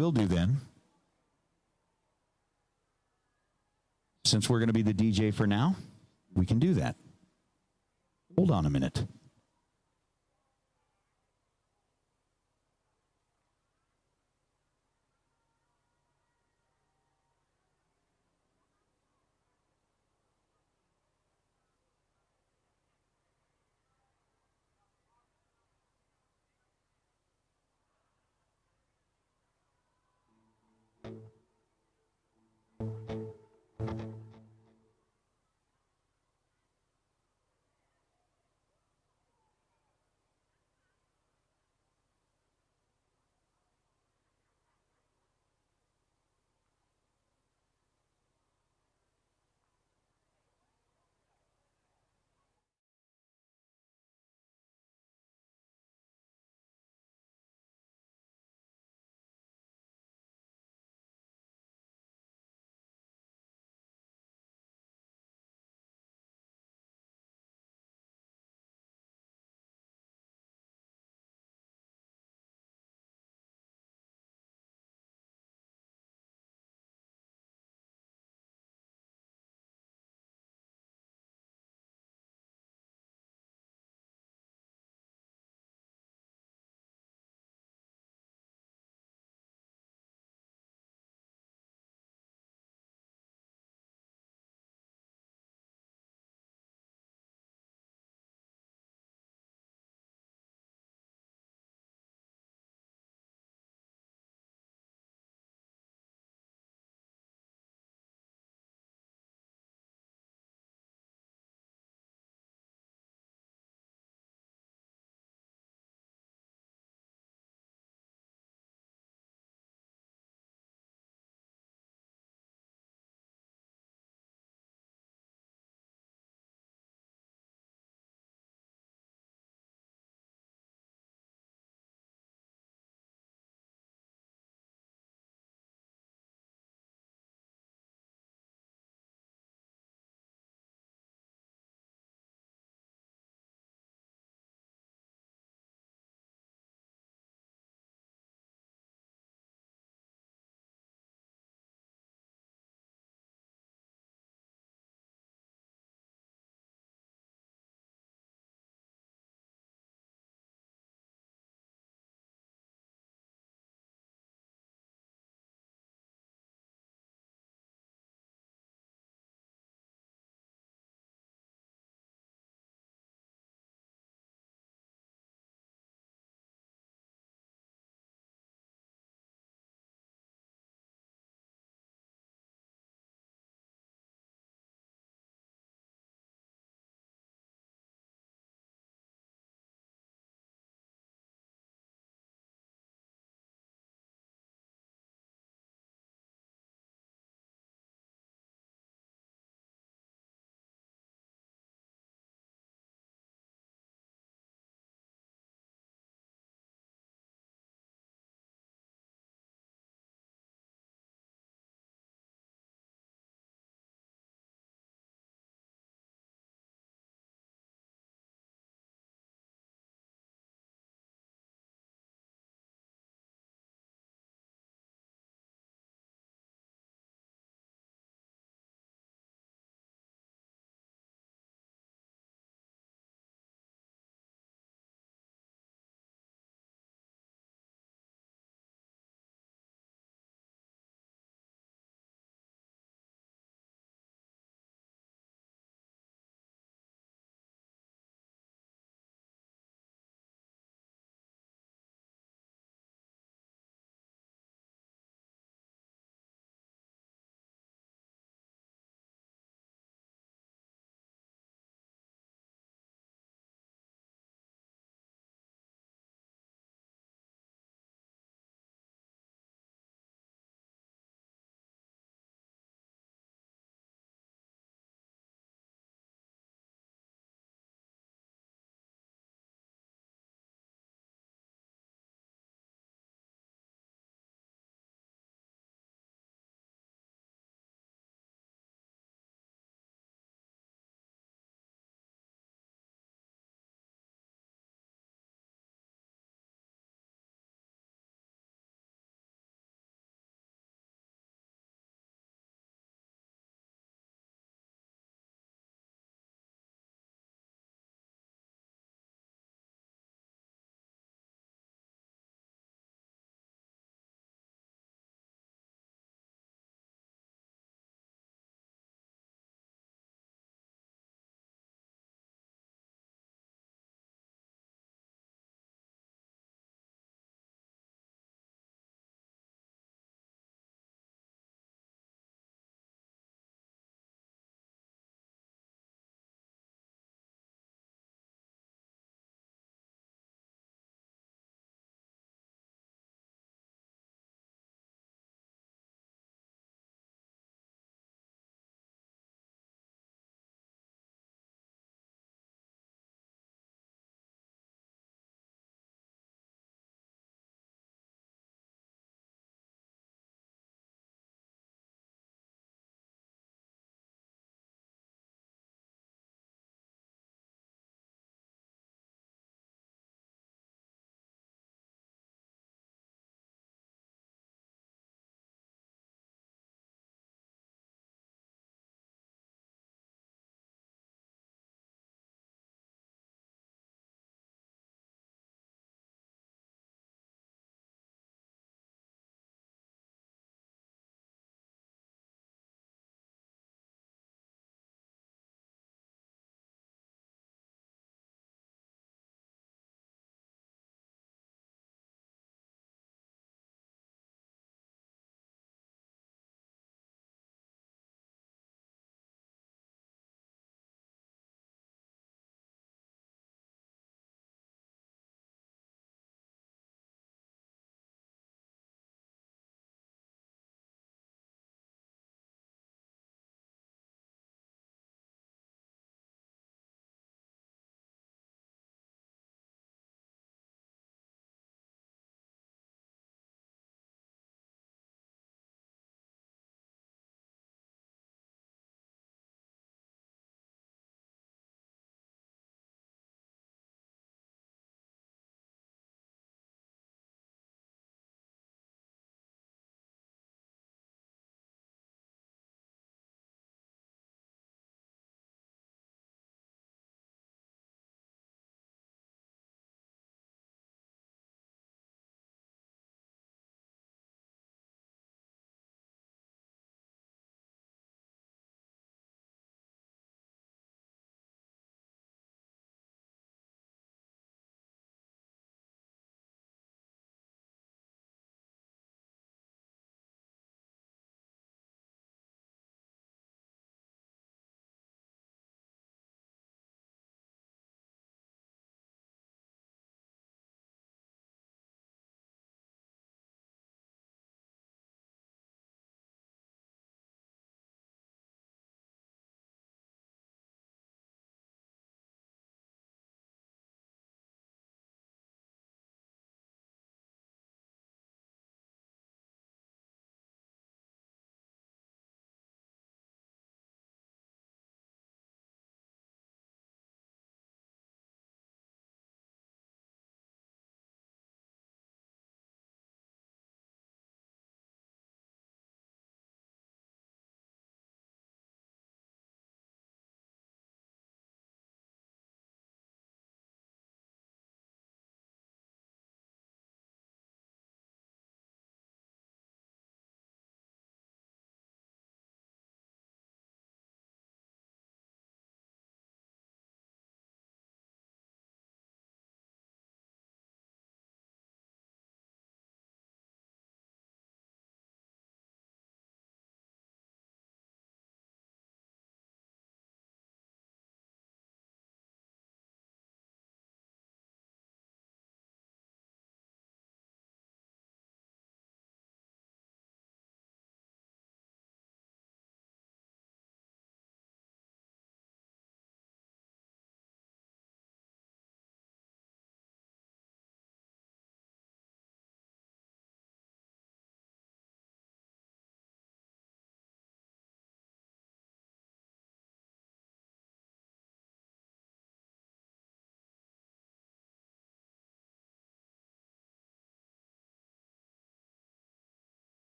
we'll do then, since we're going to be the DJ for now, we can do that. Hold on a minute.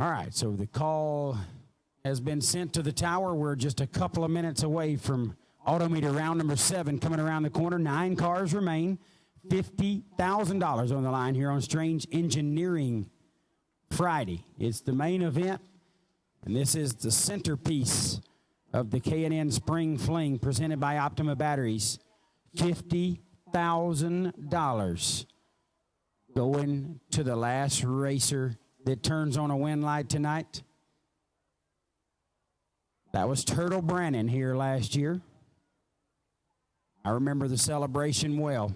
All right, so the call has been sent to the tower. We're just a couple of minutes away from Autometer round number 7 coming around the corner. 9 cars remain. $50,000 on the line here on Strange Engineering Friday. It's the main event, and this is the centerpiece of the K&N Spring Fling presented by Optima Batteries. $50,000 going to the last racer that turns on a win light tonight. That was Turtle Brannon here last year. I remember the celebration well.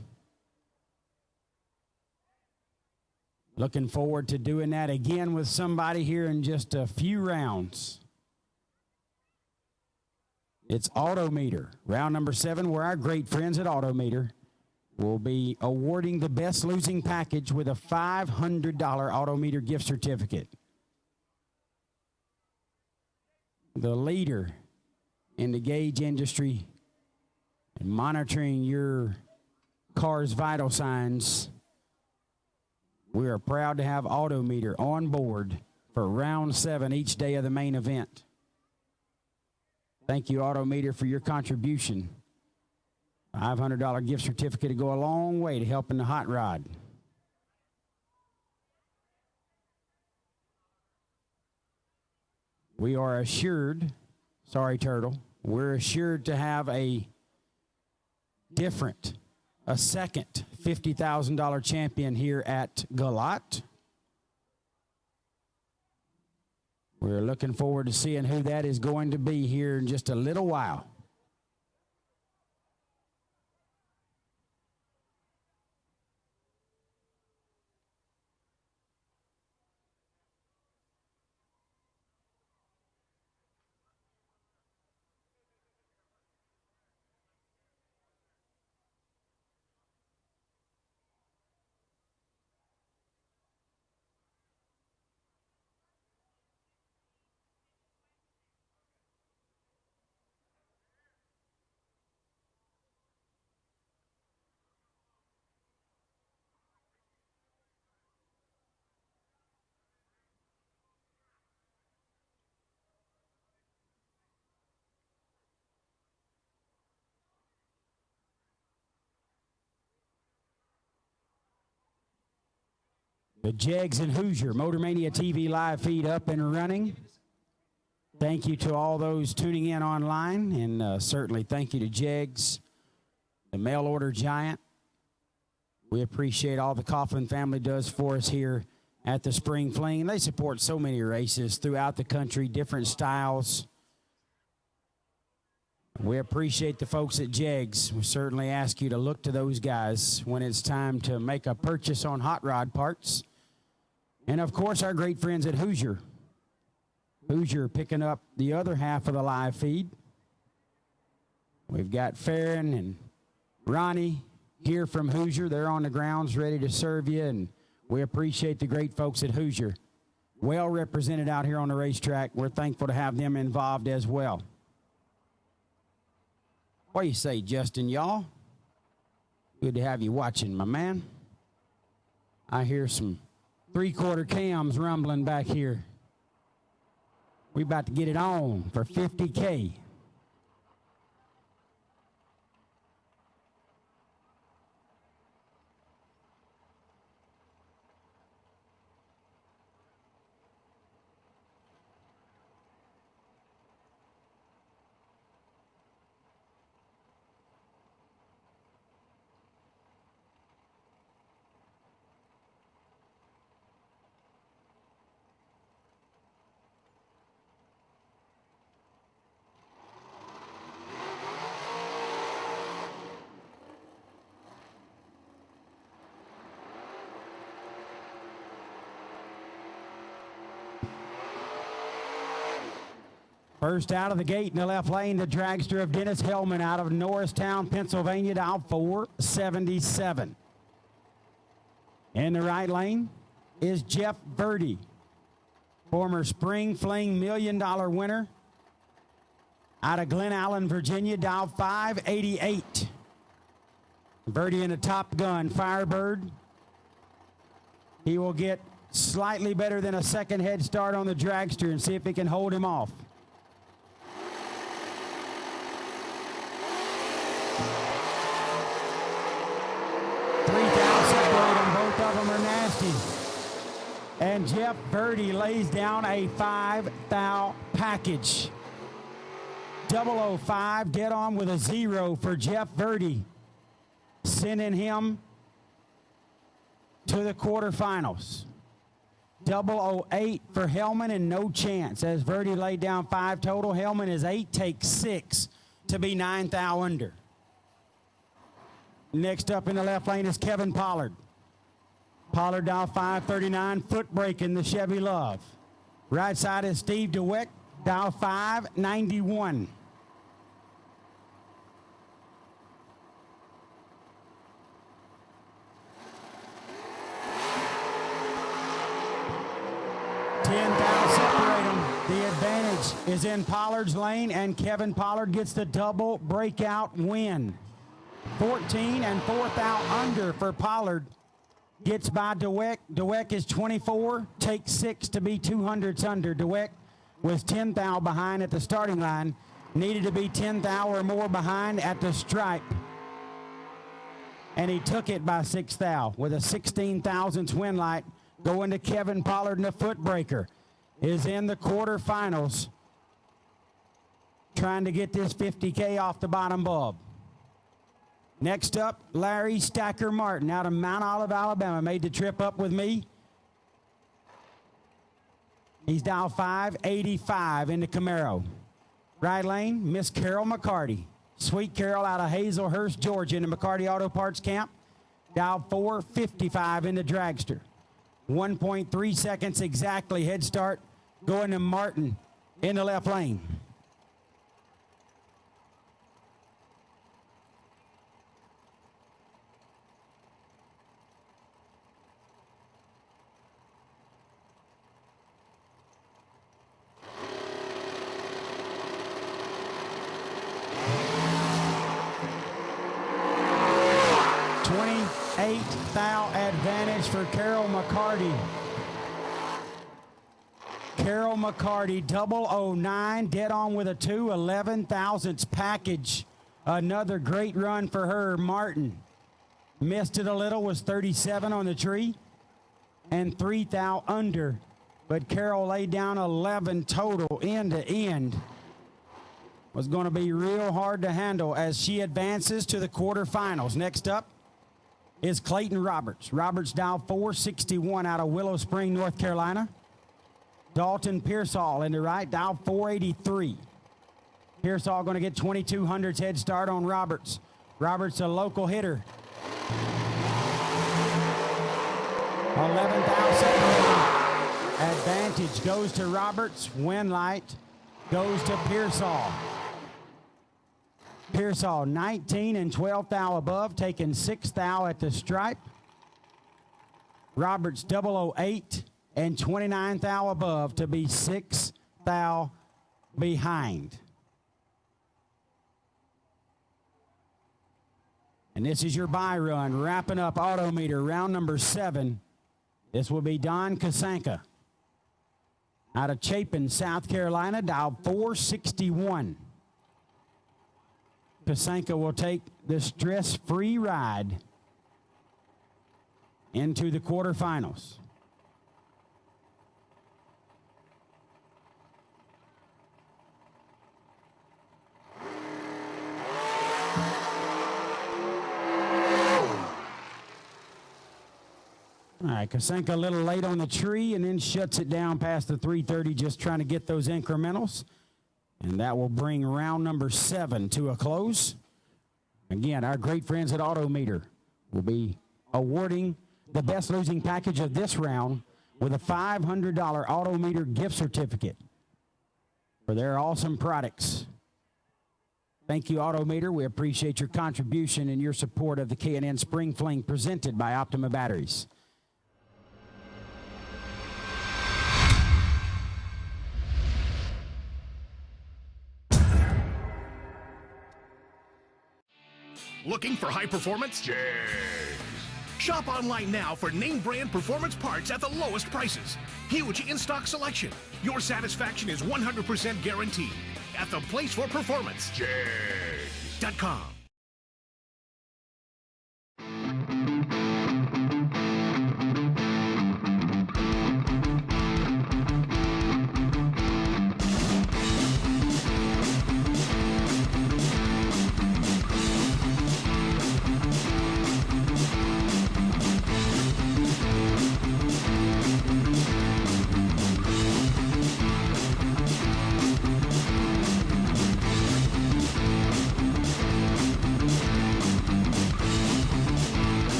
Looking forward to doing that again with somebody here in just a few rounds. It's Autometer, round number 7, where our great friends at Autometer will be awarding the best losing package with a $500 Autometer gift certificate. The leader in the gauge industry and monitoring your car's vital signs. We are proud to have Autometer on board for round 7 each day of the main event. Thank you, Autometer, for your contribution. $500 gift certificate to go a long way to helping the hot rod. We are assured, sorry, Turtle, we're assured to have a second $50,000 champion here at Galot. We're looking forward to seeing who that is going to be here in just a little while. The Jegs and Hoosier Motor Mania TV live feed up and running. Thank you to all those tuning in online, and certainly thank you to Jegs, the mail order giant. We appreciate all the Coughlin family does for us here at the Spring Fling. And they support so many races throughout the country, different styles. We appreciate the folks at Jegs. We certainly ask you to look to those guys when it's time to make a purchase on hot rod parts. And, of course, our great friends at Hoosier. Hoosier picking up the other half of the live feed. We've got Farron and Ronnie here from Hoosier. They're on the grounds ready to serve you, and we appreciate the great folks at Hoosier. Well represented out here on the racetrack. We're thankful to have them involved as well. What do you say, Justin, y'all? Good to have you watching, my man. I hear some 3/4 cams rumbling back here. We about to get it on for $50K. First out of the gate in the left lane, the dragster of Dennis Hellman out of Norristown, Pennsylvania, dial 477. In the right lane is Jeff Verdi, former Spring Fling $1 million winner out of Glen Allen, Virginia, dial 588. Verdi in a Top Gun Firebird. He will get slightly better than a second head start on the dragster and see if it can hold him off. Separate them. Both of them are nasty. And Jeff Verdi lays down a 5-thou package. 005 dead on with a 0 for Jeff Verdi, sending him to the quarterfinals. 008 for Hellman and no chance. As Verdi laid down 5 total, Hellman is 8, takes 6 to be 9 thou under. Next up in the left lane is Kevin Pollard. Pollard dial 539, foot brake in the Chevy Love. Right side is Steve DeWick, dial 591. Separate them. The advantage is in Pollard's lane, and Kevin Pollard gets the double breakout win. 14 and 4 thou under for Pollard. Gets by DeWick. DeWick is 24, takes 6 to be 200ths under. DeWick was 10 thou behind at the starting line. Needed to be 10 thou or more behind at the stripe. And he took it by 6 thou with a 16 thousandths win light. Going to Kevin Pollard, and the foot breaker is in the quarterfinals, trying to get this 50K off the bottom bulb. Next up, Larry Stacker Martin out of Mount Olive, Alabama, made the trip up with me. He's dial 585 in the Camaro. Right lane, Miss Carol McCarty. Sweet Carol out of Hazelhurst, Georgia, in the McCarty Auto Parts Camp. Dial 455 in the dragster. 1.3 seconds exactly head start going to Martin in the left lane. Thou advantage for Carol McCarty. Carol McCarty, 009, dead on with a 2, 11 thousandths package. Another great run for her. Martin missed it a little, was 37 on the tree, and 3 thou under. But Carol laid down 11 total end to end. Was going to be real hard to handle as she advances to the quarterfinals. Next up is Clayton Roberts. Roberts dial 461 out of Willow Spring, North Carolina. Dalton Pearsall in the right, dial 483. Pearsall going to get 2200s head start on Roberts. Roberts, a local hitter. 11,000. Advantage goes to Roberts. Win light goes to Pearsall. Pearsall, 19 and 12 thou above, taking 6 thou at the stripe. Roberts, 008 and 29 thou above to be 6 thou behind. And this is your buy run, wrapping up auto meter, round number 7. This will be Don Kasanka out of Chapin, South Carolina, dial 461. Kasanka will take the stress-free ride into the quarterfinals. All right, Kasanka a little late on the tree and then shuts it down past the 330, just trying to get those incrementals. And that will bring round number 7 to a close. Again, our great friends at Autometer will be awarding the best losing package of this round with a $500 Autometer gift certificate for their awesome products. Thank you, Autometer. We appreciate your contribution and your support of the K&N Spring Fling presented by Optima Batteries. Looking for high performance? Jegs. Shop online now for name brand performance parts at the lowest prices. Huge in-stock selection. Your satisfaction is 100% guaranteed at the place for performance. Jag.com.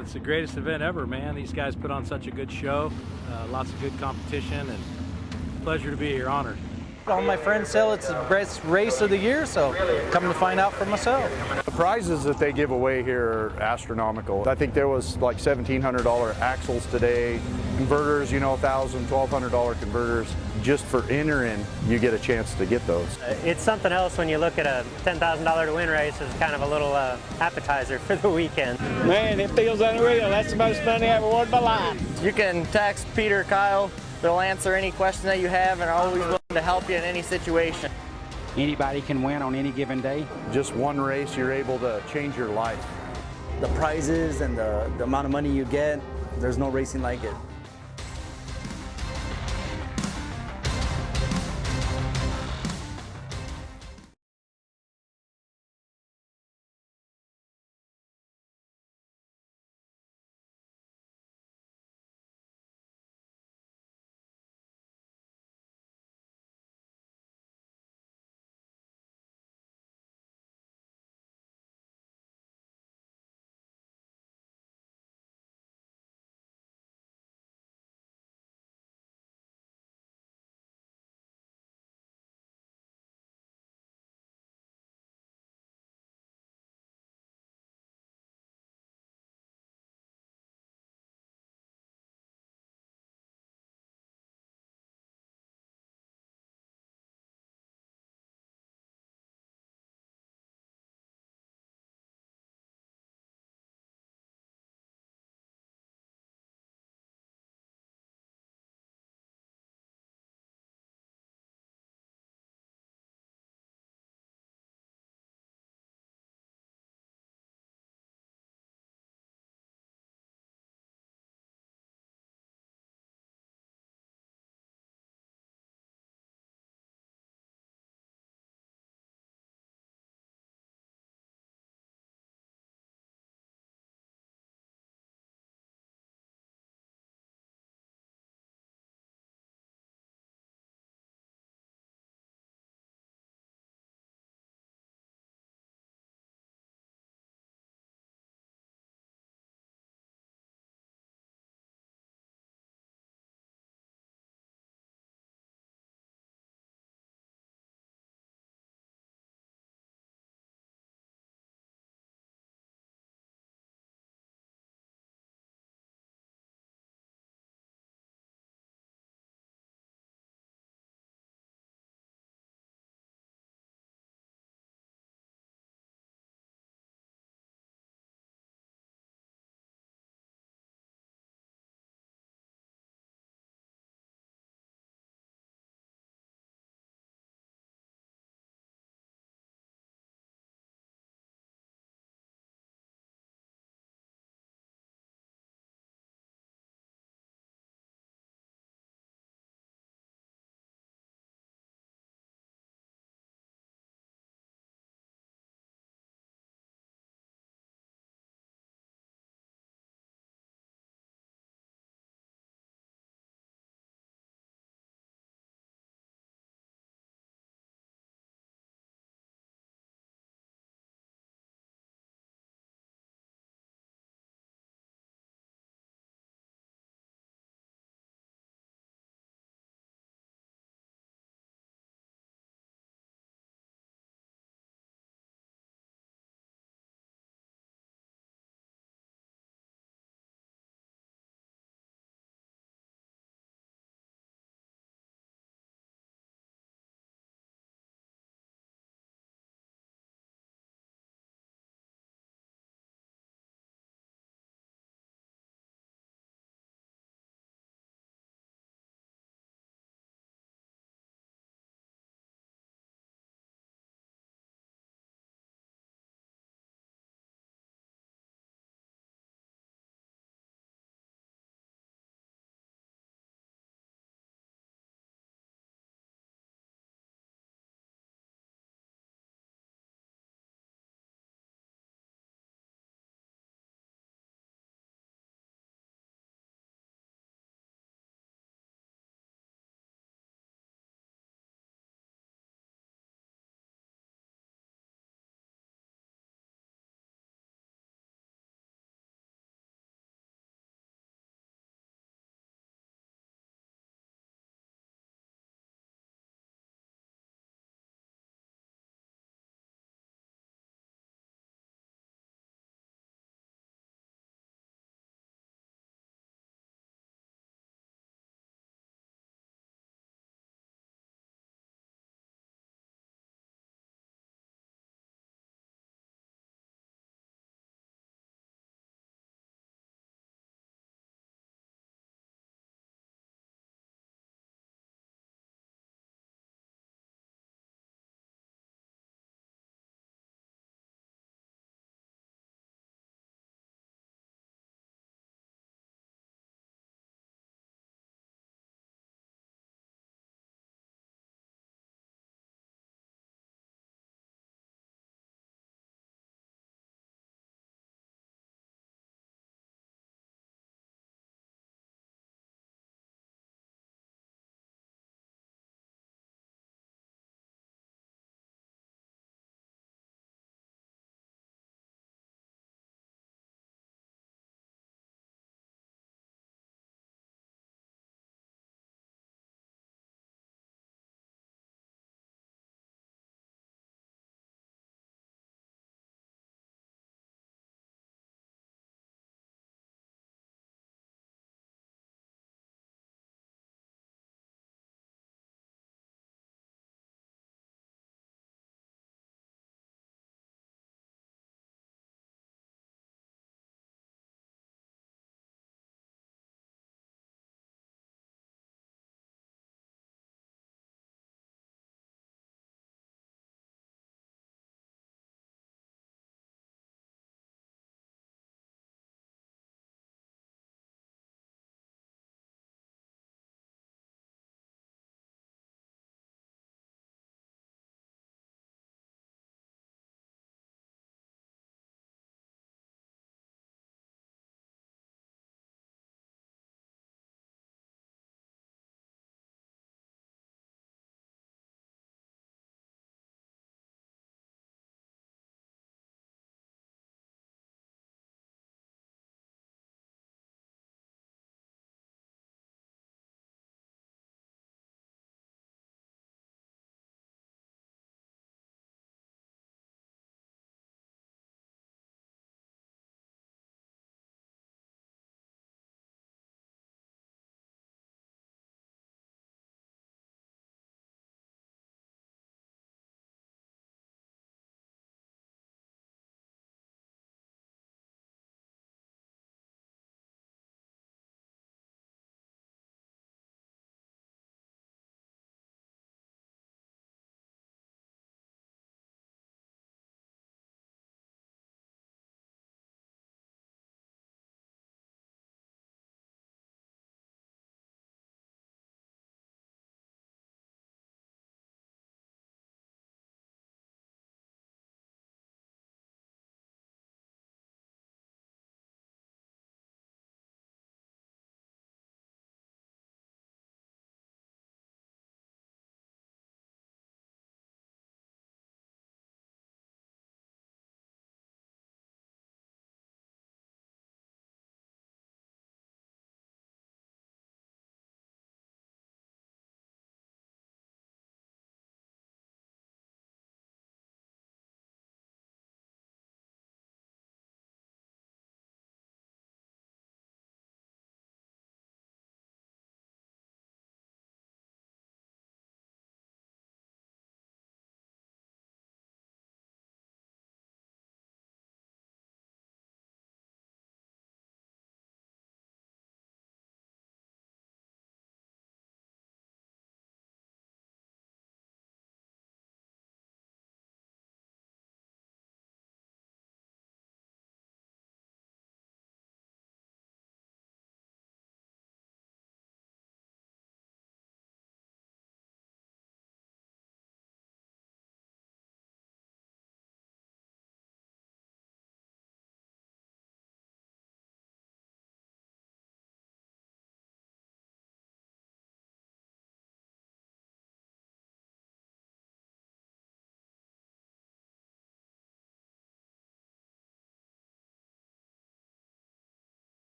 It's the greatest event ever, man. These guys put on such a good show, lots of good competition, and pleasure to be here, honored. All my friends tell it's the best race of the year, so coming to find out for myself. The prizes that they give away here are astronomical. I think there was like $1,700 axles today, converters, you know, $1,000, $1,200 converters. Just for entering, you get a chance to get those. It's something else when you look at a $10,000 to win race as kind of a little appetizer for the weekend. Man, it feels unreal. That's the most money I ever won in my life. You can text Peter or Kyle. They'll answer any question that you have and are always willing to help you in any situation. Anybody can win on any given day. Just one race, you're able to change your life. The prizes and the amount of money you get, there's no racing like it.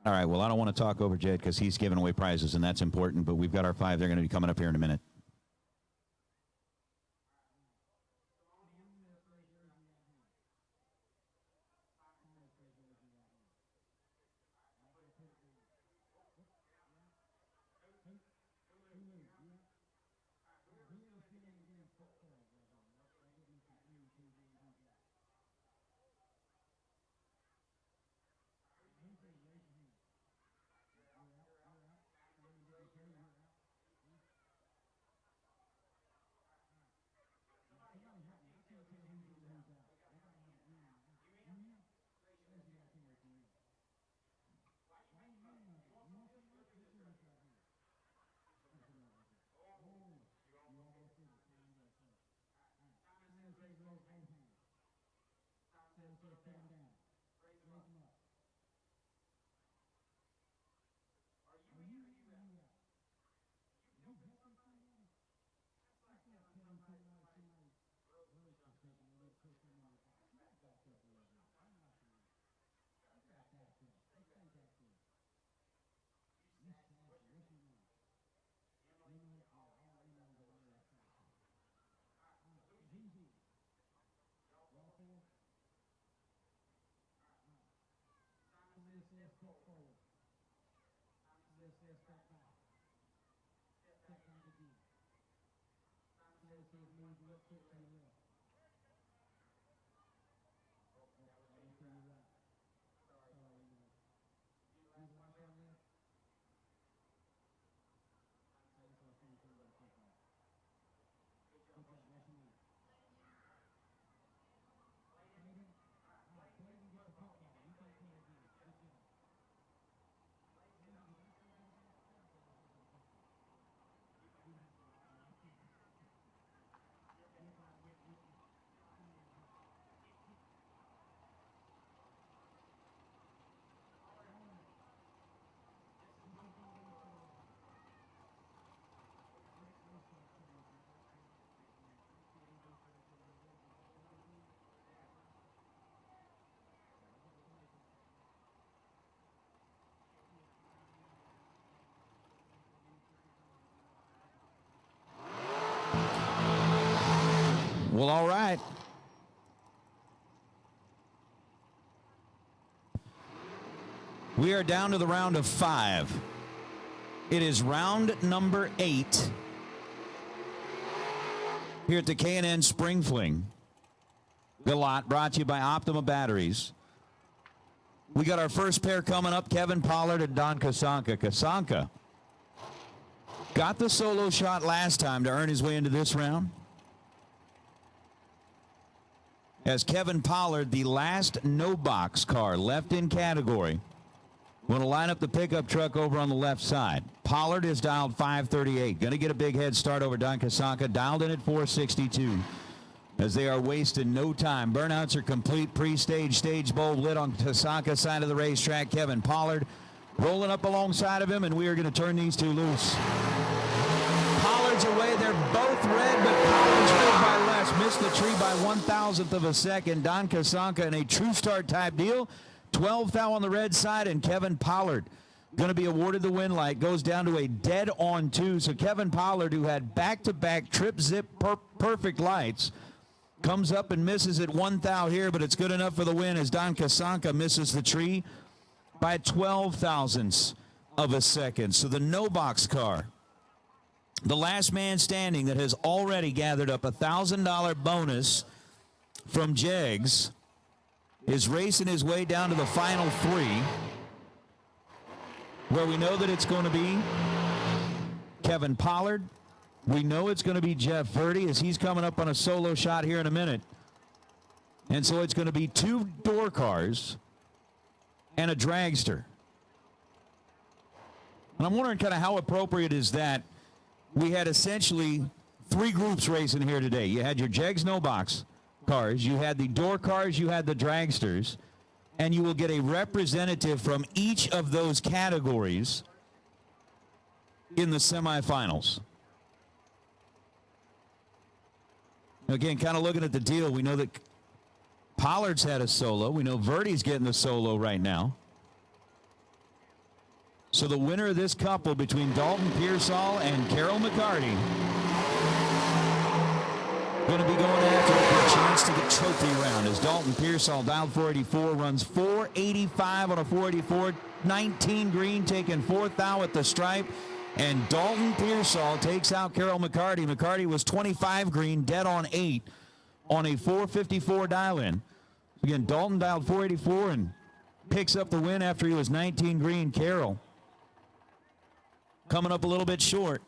All right, well, I don't want to talk over Jed because he's giving away prizes, and that's important, but we've got our 5. They're going to be coming up here in a minute. Well, all right. We are down to the round of 5. It is round number 8 here at the K&N Spring Fling. Galot, brought to you by Optima batteries. We got our first pair coming up, Kevin Pollard and Don Kasanka. Kasanka got the solo shot last time to earn his way into this round. As Kevin Pollard, the last no-box car left in category, going to line up the pickup truck over on the left side. Pollard is dialed 538. Going to get a big head start over Don Kasanka, dialed in at 462. As they are wasting no time. Burnouts are complete. Pre-stage, stage bulb lit on Kasanka's side of the racetrack. Kevin Pollard rolling up alongside of him, and we are going to turn these two loose. Pollard's away. They're both red, but Pollard's red by less. Missed the tree by 1,000th of a second. Don Kasanka in a true start type deal. 12 thou on the red side, and Kevin Pollard going to be awarded the win light. Goes down to a dead on 2. So Kevin Pollard, who had back-to-back trip zip perfect lights, comes up and misses at 1 thou here, but it's good enough for the win as Don Kasanka misses the tree by 12 thousandths of a second. So the no-box car, the last man standing that has already gathered up a $1,000 bonus from Jegs, is racing his way down to the final 3, where we know that it's going to be Kevin Pollard. We know it's going to be Jeff Verdi as he's coming up on a solo shot here in a minute. And so it's going to be 2 door cars and a dragster. And I'm wondering kind of how appropriate is that. We had essentially 3 groups racing here today. You had your Jegs no box cars, you had the door cars, you had the dragsters, and you will get a representative from each of those categories in the semifinals. Again, kind of looking at the deal, we know that Pollard's had a solo. We know Verdi's getting the solo right now. So the winner of this couple between Dalton Pearsall and Carol McCarty going to be going after it for a chance to get trophy round as Dalton Pearsall, dialed 484, runs 485 on a 484, 19 green, taking fourth out at the stripe. And Dalton Pearsall takes out Carol McCarty. McCarty was 25 green, dead on 8 on a 454 dial-in. Again, Dalton dialed 484 and picks up the win after he was 19 green. Carol coming up a little bit short.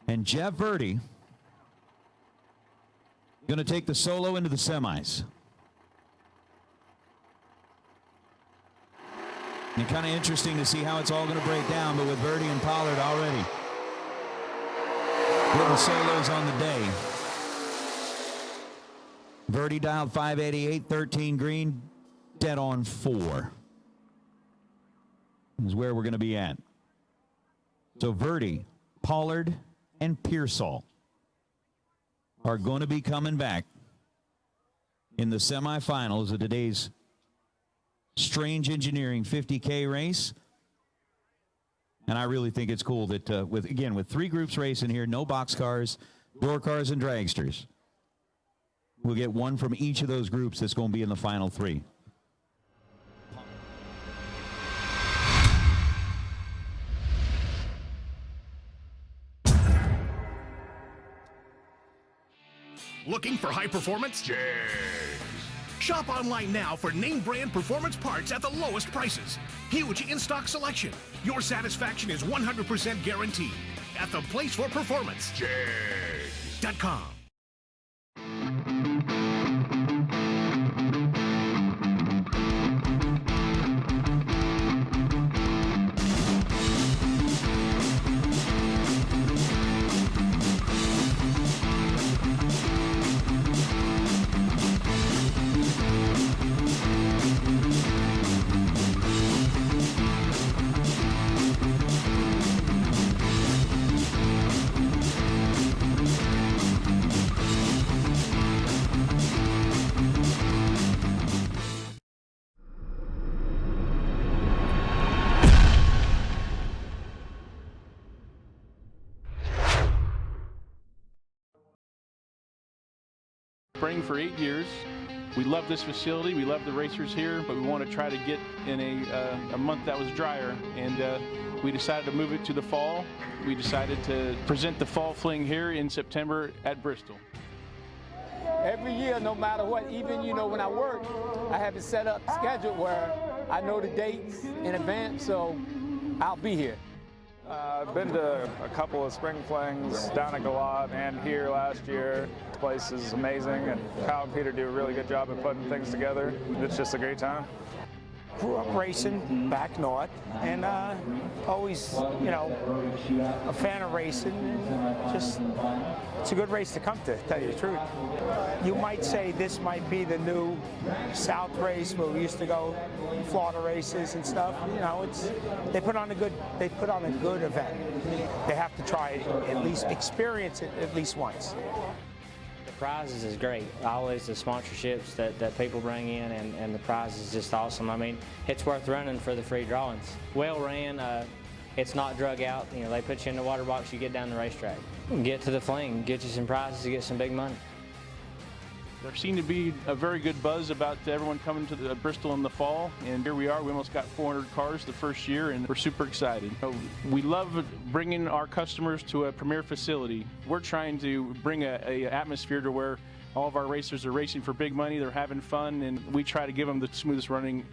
And Jeff Verdi going to take the solo into the semis. And kind of interesting to see how it's all going to break down, but with Verdi and Pollard already little solos on the day. Verdi dialed 588, 13 green, dead on 4 is where we're going to be at. So Verdi, Pollard, and Pearsall are going to be coming back in the semifinals of today's Strange Engineering 50K race. And I really think it's cool that with 3 groups racing here, no box cars, door cars, and dragsters, we'll get one from each of those groups that's going to be in the final 3. Looking for high performance? Jegs. Shop online now for name brand performance parts at the lowest prices. Huge in-stock selection. Your satisfaction is 100% guaranteed at the place for performance. Jegs.com. Spring for 8 years. We love this facility, we love the racers here, but we want to try to get in a month that was drier, and we decided to move it to the fall. We decided to present the fall fling here in September at Bristol. Every year, no matter what, even, when I work, I have it set up, scheduled where I know the dates in advance, so I'll be here. I've been to a couple of spring flings down at Galot and here last year. This place is amazing, and Kyle and Peter do a really good job of putting things together. It's just a great time. Grew up racing back north, and always, a fan of racing. Just, it's a good race to come to tell you the truth. You might say this might be the new South race where we used to go Florida races and stuff. They put on a good event. They have to try it, at least experience it at least once. Prizes is great. Always the sponsorships that people bring in, and the prize is just awesome. I mean, it's worth running for the free drawings. Well ran, it's not drug out. They put you in the water box, you get down the racetrack. Get to the fling, get you some prizes, you get some big money. There seemed to be a very good buzz about everyone coming to the Bristol in the fall, and here we are. We almost got 400 cars the first year, and we're super excited. We love bringing our customers to a premier facility. We're trying to bring a atmosphere to where all of our racers are racing for big money, they're having fun, and we try to give them the smoothest running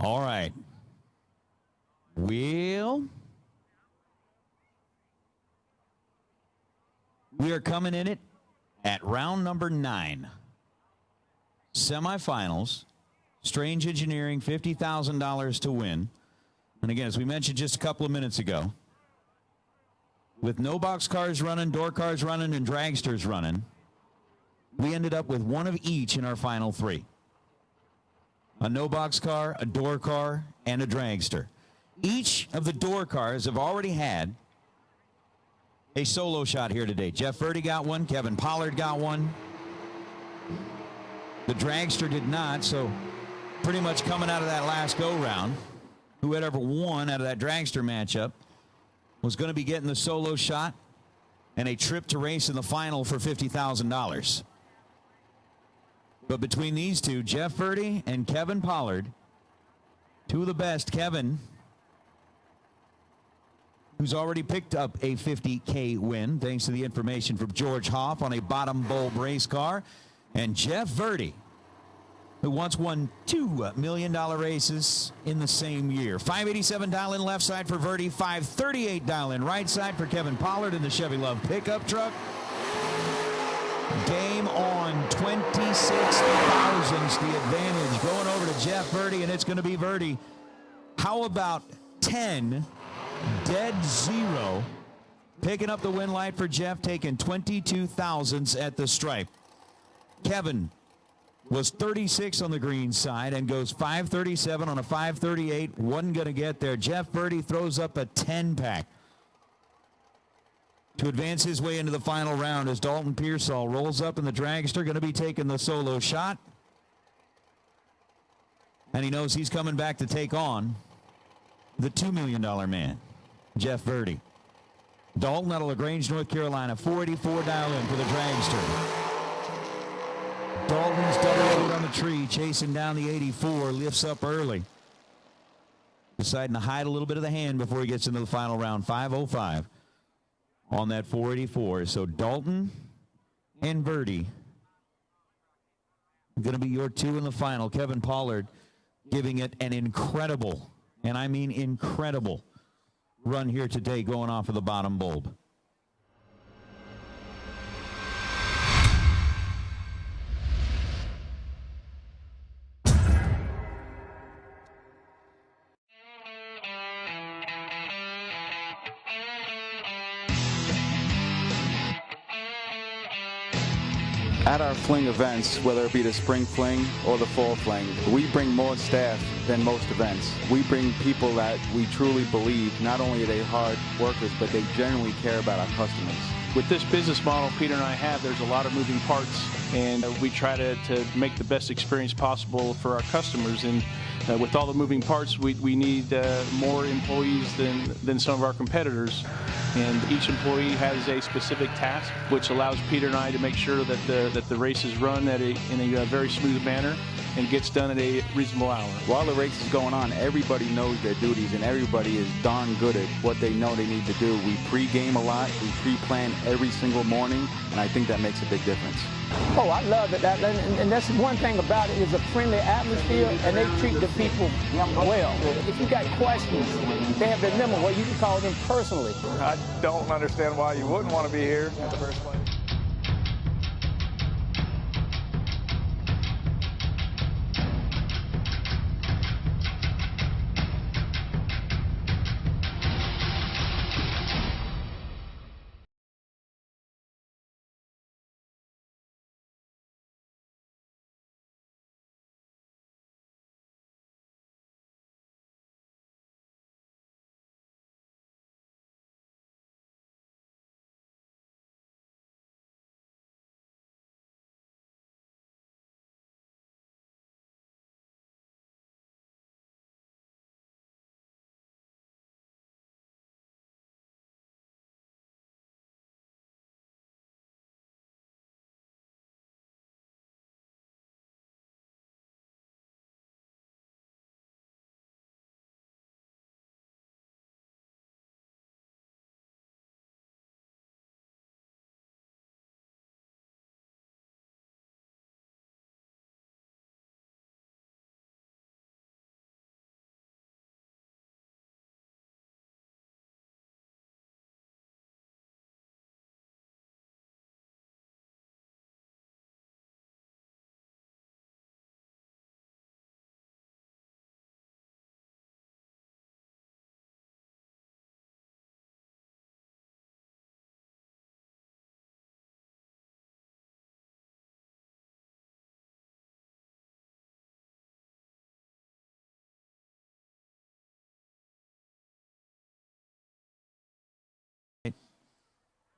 All right. We are coming in it at round number 9. Semifinals. Strange Engineering, $50,000 to win. And again, as we mentioned just a couple of minutes ago, with no box cars running, door cars running, and dragsters running, we ended up with one of each in our final 3. A no box car, a door car, and a dragster. Each of the door cars have already had a solo shot here today. Jeff Verdi got one. Kevin Pollard got one. The dragster did not, so pretty much coming out of that last go-round, who had ever won out of that dragster matchup was going to be getting the solo shot and a trip to race in the final for $50,000. But between these two, Jeff Verdi and Kevin Pollard, two of the best. Kevin, who's already picked up a $50K win, thanks to the information from George Hoff on a bottom bulb race car. And Jeff Verdi, who once won $2 million races in the same year. 587 dial in left side for Verdi, 538 dial in right side for Kevin Pollard in the Chevy Love pickup truck. Game on, 26 thousandths the advantage going over to Jeff Verdi, and it's going to be Verdi. How about 10 dead zero, picking up the win light for Jeff, taking 22 thousandths at the stripe. Kevin was 36 on the green side and goes 537 on a 538. Wasn't going to get there. Jeff Verdi throws up a 10-pack to advance his way into the final round as Dalton Pearsall rolls up in the dragster, going to be taking the solo shot. And he knows he's coming back to take on the $2 million man, Jeff Verdi. Dalton out of LaGrange, North Carolina, 484 dial in for the dragster. Dalton's double on the tree, chasing down the 84, lifts up early. Deciding to hide a little bit of the hand before he gets into the final round. 505 on that 484. So Dalton and Verdi going to be your two in the final. Kevin Pollard giving it an incredible, and I mean incredible, run here today going off of the bottom bulb. At our Fling events, whether it be the spring fling or the fall fling, we bring more staff than most events. We bring people that we truly believe not only are they hard workers, but they genuinely care about our customers. With this business model Peter and I have, there's a lot of moving parts, and we try to make the best experience possible for our customers. And with all the moving parts, we need more employees than some of our competitors. And each employee has a specific task, which allows Peter and I to make sure that the race is run in a very smooth manner and gets done at a reasonable hour. While the race is going on, everybody knows their duties and everybody is darn good at what they know they need to do. We pre-game a lot, we pre-plan every single morning, and I think that makes a big difference. Oh, I love it. And that's one thing about it is a friendly atmosphere, and they treat the people well. If you got questions, they have their number where you can call them personally. I don't understand why you wouldn't want to be here in the first place.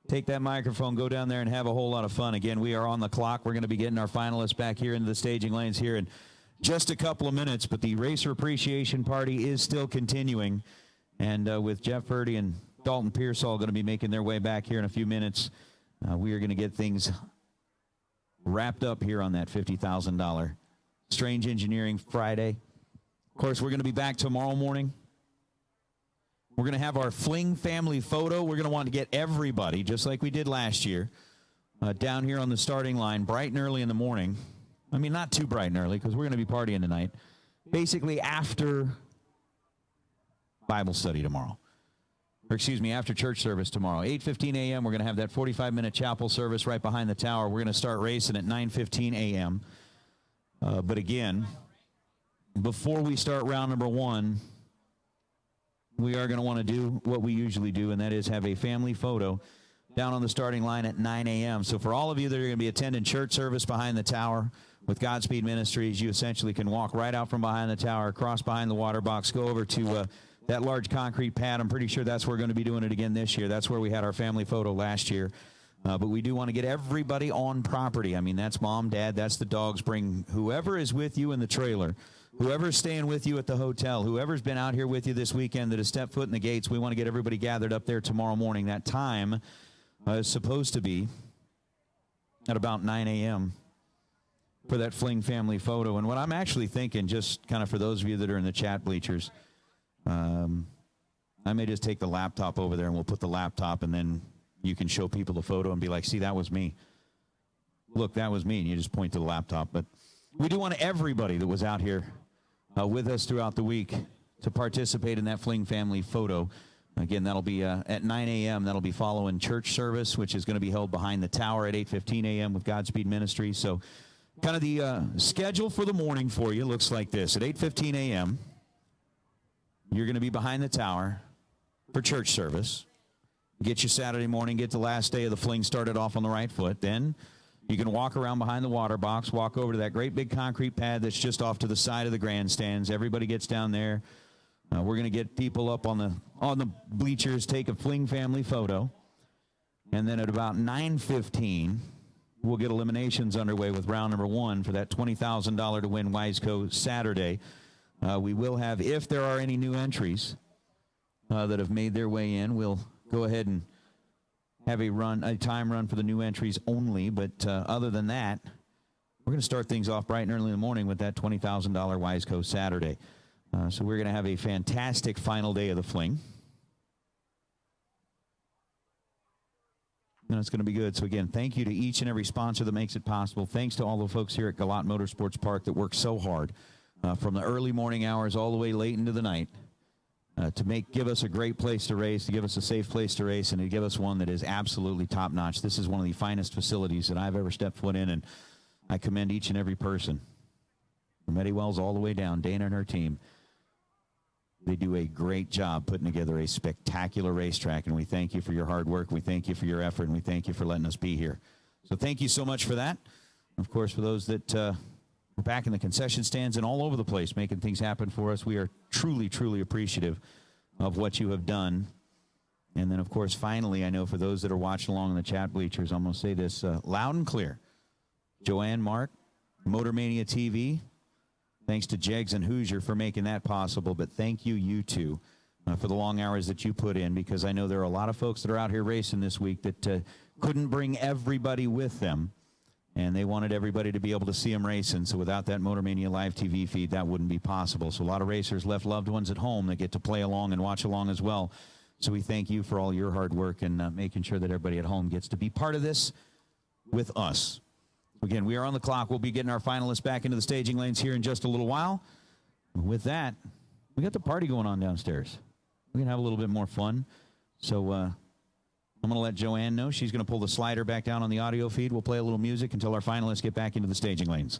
take that microphone, go down there and have a whole lot of fun. Again, we are on the clock. We're going to be getting our finalists back here into the staging lanes here in just a couple of minutes, but the Racer Appreciation Party is still continuing. And with Jeff Purdy and Dalton Pearsall going to be making their way back here in a few minutes, we are going to get things wrapped up here on that $50,000 Strange Engineering Friday. Of course, we're going to be back tomorrow morning. We're going to have our Fling family photo. We're going to want to get everybody, just like we did last year, down here on the starting line bright and early in the morning. I mean, not too bright and early because we're going to be partying tonight. Basically after Bible study tomorrow. Or excuse me, after church service tomorrow. 8:15 a.m., we're going to have that 45-minute chapel service right behind the tower. We're going to start racing at 9:15 a.m. But again, before we start round number one, we are going to want to do what we usually do, and that is have a family photo down on the starting line at 9 a.m. So for all of you that are going to be attending church service behind the tower with Godspeed Ministries, you essentially can walk right out from behind the tower, cross behind the water box, go over to that large concrete pad. I'm pretty sure that's where we're going to be doing it again this year. That's where we had our family photo last year. But we do want to get everybody on property. I mean, that's mom, dad, that's the dogs. Bring whoever is with you in the trailer, whoever's staying with you at the hotel, whoever's been out here with you this weekend that has stepped foot in the gates. We want to get everybody gathered up there tomorrow morning. That time is supposed to be at about 9 a.m. for that Fling family photo. And what I'm actually thinking, just kind of for those of you that are in the chat bleachers, I may just take the laptop over there and we'll put the laptop, and then you can show people the photo and be like, see, that was me. Look, that was me. And you just point to the laptop. But we do want everybody that was out here with us throughout the week to participate in that Fling family photo. Again, that'll be at 9 a.m. That'll be following church service, which is going to be held behind the tower at 8:15 a.m. with Godspeed Ministries. So kind of the schedule for the morning for you looks like this. At 8:15 a.m., you're going to be behind the tower for church service. Get you Saturday morning, get the last day of the Fling started off on the right foot. Then you can walk around behind the water box, walk over to that great big concrete pad that's just off to the side of the grandstands. Everybody gets down there. We're going to get people up on the bleachers, take a Fling family photo. And then at about 9:15, we'll get eliminations underway with round number one for that $20,000 to win Wiseco Saturday. We will have, if there are any new entries that have made their way in, we'll go ahead and have a time run for the new entries only. But other than that, we're going to start things off bright and early in the morning with that $20,000 Wiseco Saturday. So we're going to have a fantastic final day of the Fling. And it's going to be good. So, again, thank you to each and every sponsor that makes it possible. Thanks to all the folks here at Galot Motorsports Park that work so hard from the early morning hours all the way late into the night to give us a great place to race, to give us a safe place to race, and to give us one that is absolutely top-notch. This is one of the finest facilities that I've ever stepped foot in, and I commend each and every person, from Eddie Wells all the way down, Dana and her team. They do a great job putting together a spectacular racetrack, and we thank you for your hard work. We thank you for your effort, and we thank you for letting us be here. So thank you so much for that. Of course, for those that are back in the concession stands and all over the place making things happen for us, we are truly, truly appreciative of what you have done. And then, of course, finally, I know for those that are watching along in the chat bleachers, I'm going to say this loud and clear. Joanne, Mark, Motor Mania TV, thanks to Jegs and Hoosier for making that possible, but thank you, you two, for the long hours that you put in, because I know there are a lot of folks that are out here racing this week that couldn't bring everybody with them, and they wanted everybody to be able to see them racing. So without that Motor Mania live TV feed, that wouldn't be possible. So a lot of racers left loved ones at home that get to play along and watch along as well. So we thank you for all your hard work and making sure that everybody at home gets to be part of this with us. Again, we are on the clock. We'll be getting our finalists back into the staging lanes here in just a little while. With that, we got the party going on downstairs. We're going to have a little bit more fun. So I'm going to let Joanne know. She's going to pull the slider back down on the audio feed. We'll play a little music until our finalists get back into the staging lanes.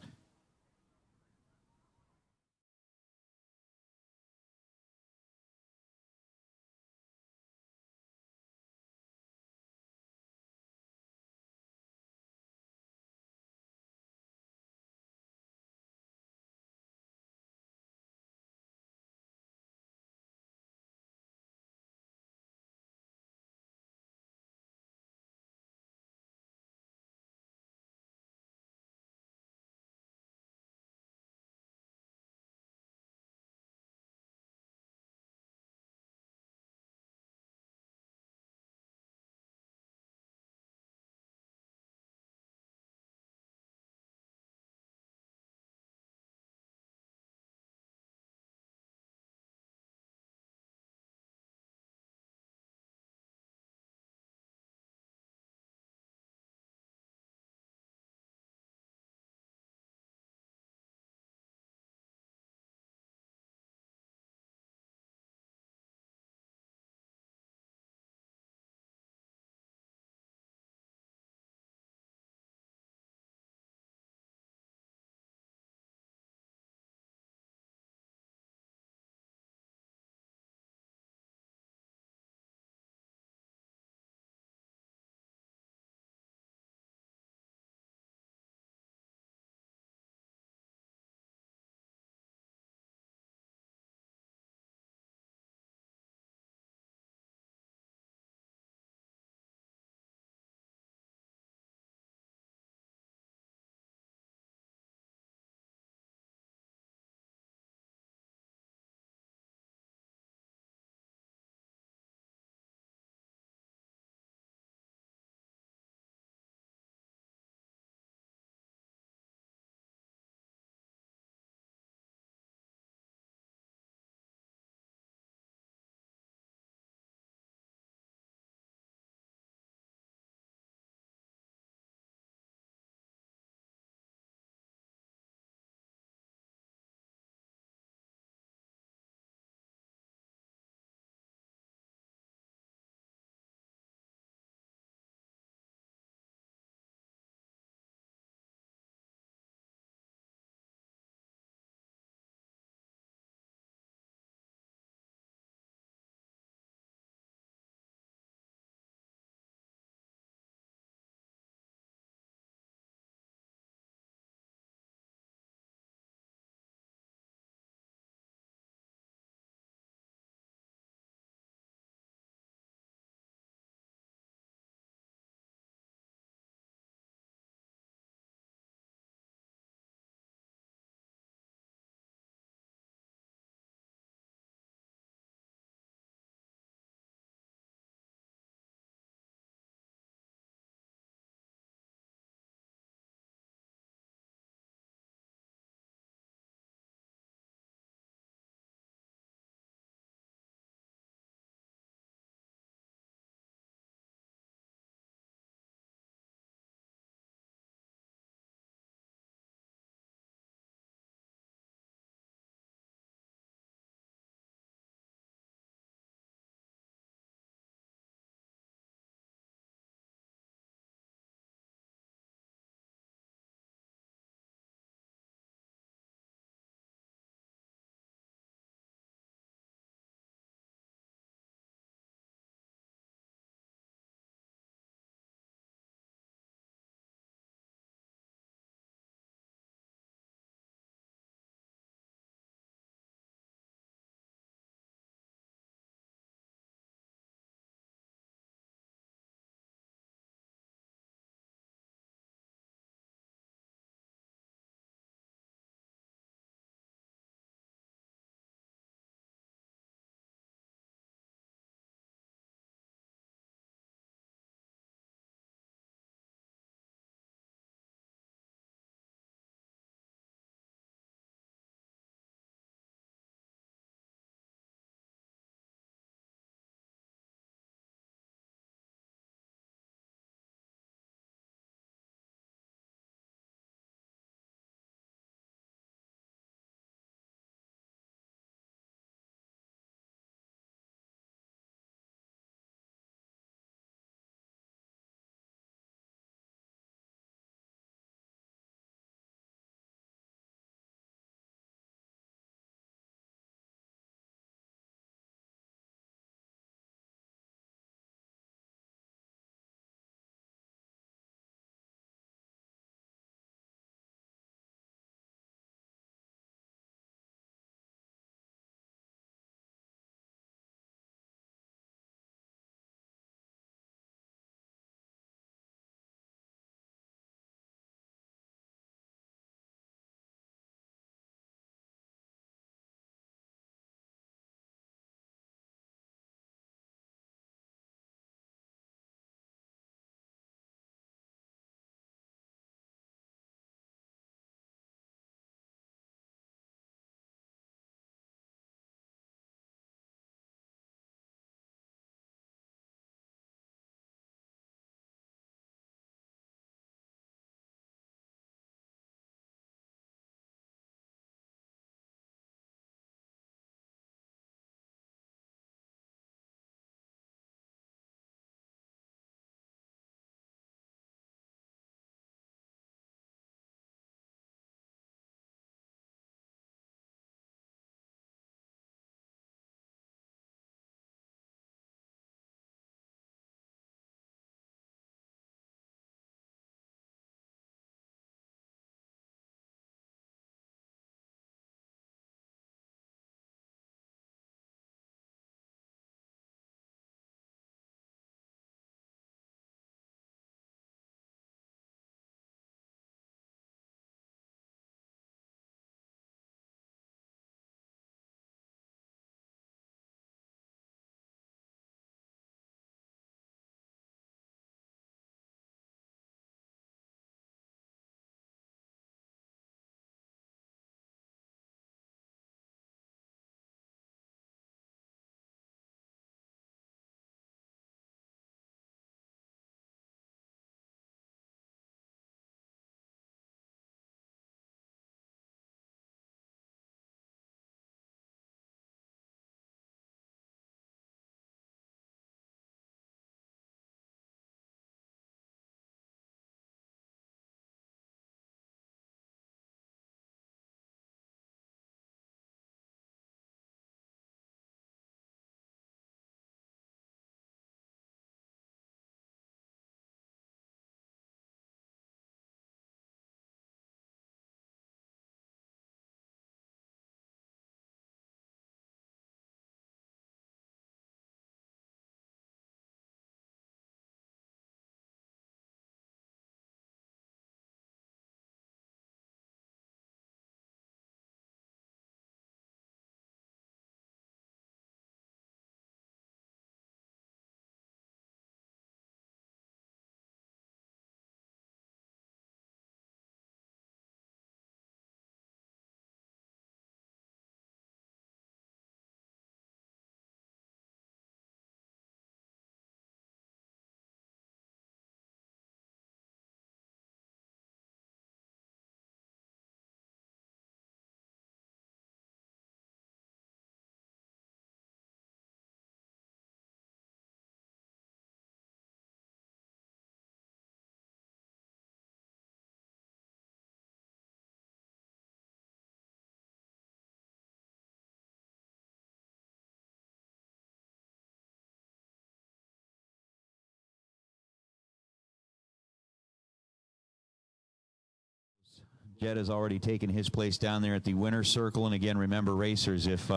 Jed has already taken his place down there at the winner's circle. And again, remember, racers, if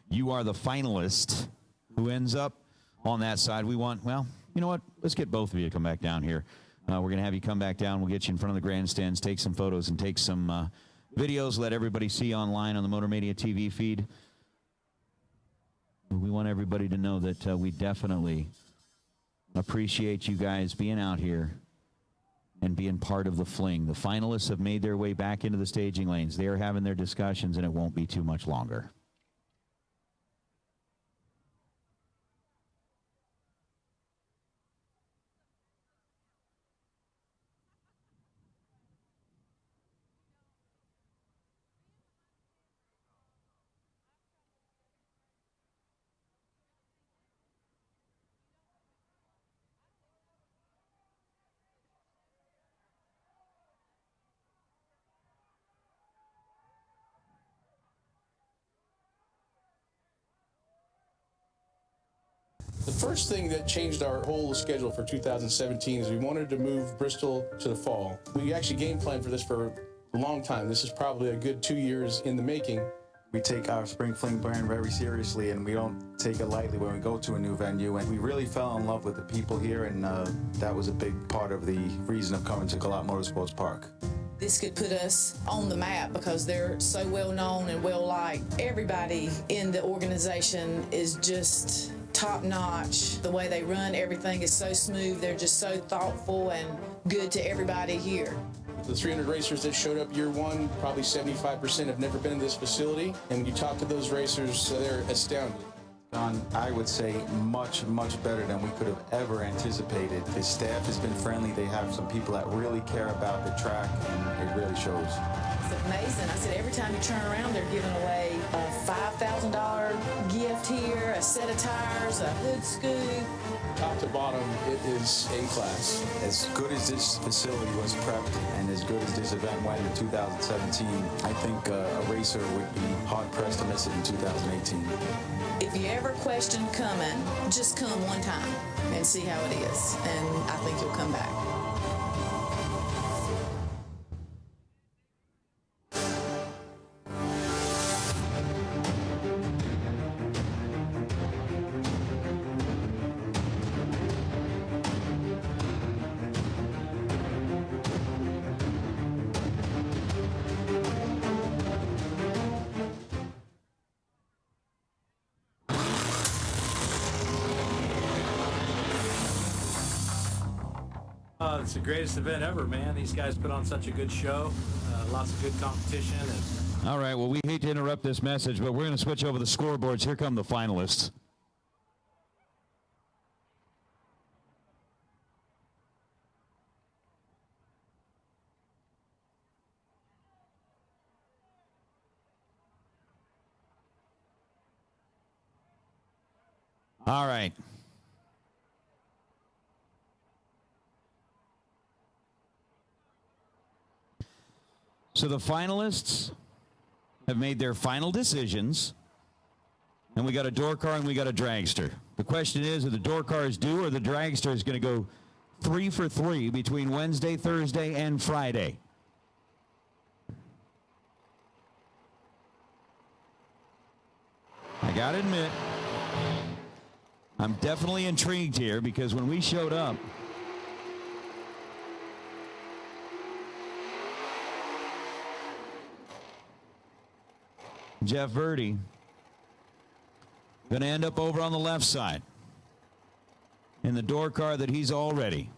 you are the finalist who ends up on that side, we want, well, you know what? Let's get both of you to come back down here. We're going to have you come back down. We'll get you in front of the grandstands, take some photos, and take some videos, let everybody see online on the Motor Mania TV feed. We want everybody to know that we definitely appreciate you guys being out here and being part of the Fling. The finalists have made their way back into the staging lanes. They are having their discussions, and it won't be too much longer. The first thing that changed our whole schedule for 2017 is we wanted to move Bristol to the fall. We actually game planned for this for a long time. This is probably a good 2 years in the making. We take our Spring Fling brand very seriously, and we don't take it lightly when we go to a new venue. And we really fell in love with the people here, and that was a big part of the reason of coming to Galot Motorsports Park. This could put us on the map because they're so well known and well liked. Everybody in the organization is just top notch. The way they run everything is so smooth. They're just so thoughtful and good to everybody here. The 300 racers that showed up year one, probably 75% have never been in this facility. And when you talk to those racers, they're astounded. I would say much, much better than we could have ever anticipated. The staff has been friendly. They have some people that really care about the track, and it really shows. It's amazing. I said every time you turn around, they're giving away a $5,000 gift here, a set of tires, a hood scoop. Top to bottom, it is A-class. As good as this facility was prepped and as good as this event went in 2017, I think a racer would be hard-pressed to miss it in 2018. If you ever question coming, just come one time and see how it is, and I think you'll come back. It's the greatest event ever, man. These guys put on such a good show, lots of good competition. And all right, well, we hate to interrupt this message, but we're going to switch over the scoreboards. Here come the finalists. All right. So the finalists have made their final decisions, and we got a door car and we got a dragster. The question is, are the door cars due, or the dragster is going to go 3 for 3 between Wednesday, Thursday, and Friday? I got to admit, I'm definitely intrigued here, because when we showed up, Jeff Verdi going to end up over on the left side in the door car that he's already.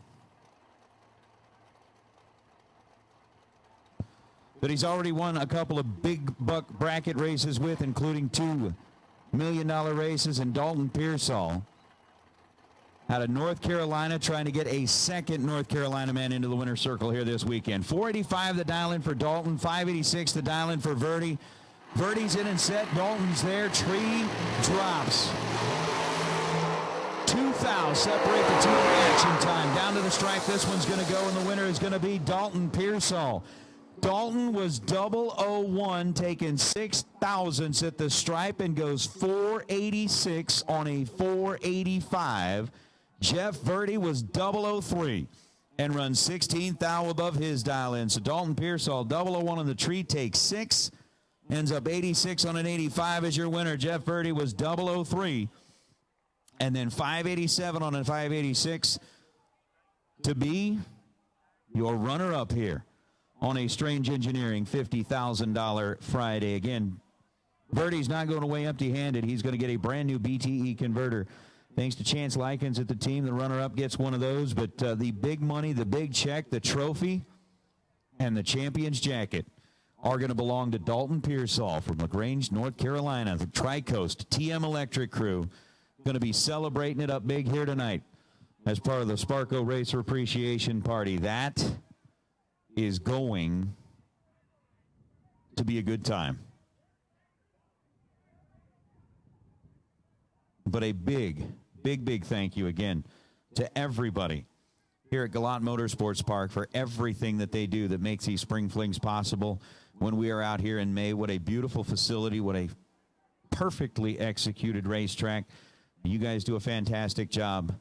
That he's already won a couple of big buck bracket races with, including 2 $1 million races, and Dalton Pearsall out of North Carolina trying to get a second North Carolina man into the winner's circle here this weekend. 485 the dial in for Dalton, 586 the dial in for Verdi. Verdi's in and set. Dalton's there. Tree drops. 2 fouls separate the two reaction time. Down to the stripe. This one's going to go, and the winner is going to be Dalton Pearsall. Dalton was 001, taking 6 thousandths at the stripe, and goes 486 on a 485. Jeff Verdi was 003. and runs 16th thou above his dial in. So Dalton Pearsall, 001 on the tree, takes 6, ends up 86 on an 85 as your winner. Jeff Verdi was 003, and then 587 on a 586 to be your runner-up here on a Strange Engineering $50,000 Friday. Again, Verdi's not going away empty-handed. He's going to get a brand-new BTE converter. Thanks to Chance Likens at the team, the runner-up gets one of those. But the big money, the big check, the trophy, and the champion's jacket are going to belong to Dalton Pearsall from LaGrange, North Carolina. The Tri-Coast TM Electric crew going to be celebrating it up big here tonight as part of the Sparco Racer Appreciation Party. That is going to be a good time. But a big thank you again to everybody here at Galot Motorsports Park for everything that they do that makes these spring flings possible when we are out here in May. What a beautiful facility. What a perfectly executed racetrack. You guys do a fantastic job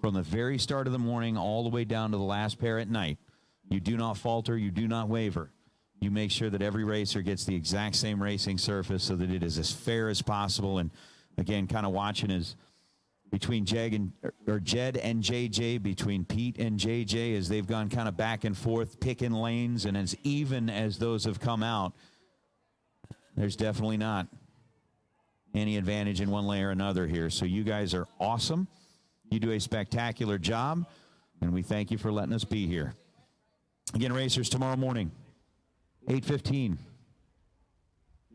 from the very start of the morning all the way down to the last pair at night. You do not falter. You do not waver. You make sure that every racer gets the exact same racing surface so that it is as fair as possible. And again, kind of watching as between Jed and JJ, between Pete and JJ, as they've gone kind of back and forth, picking lanes, and as even as those have come out, there's definitely not any advantage in one lane or another here. So you guys are awesome. You do a spectacular job, and we thank you for letting us be here. Again, racers, tomorrow morning, 8:15.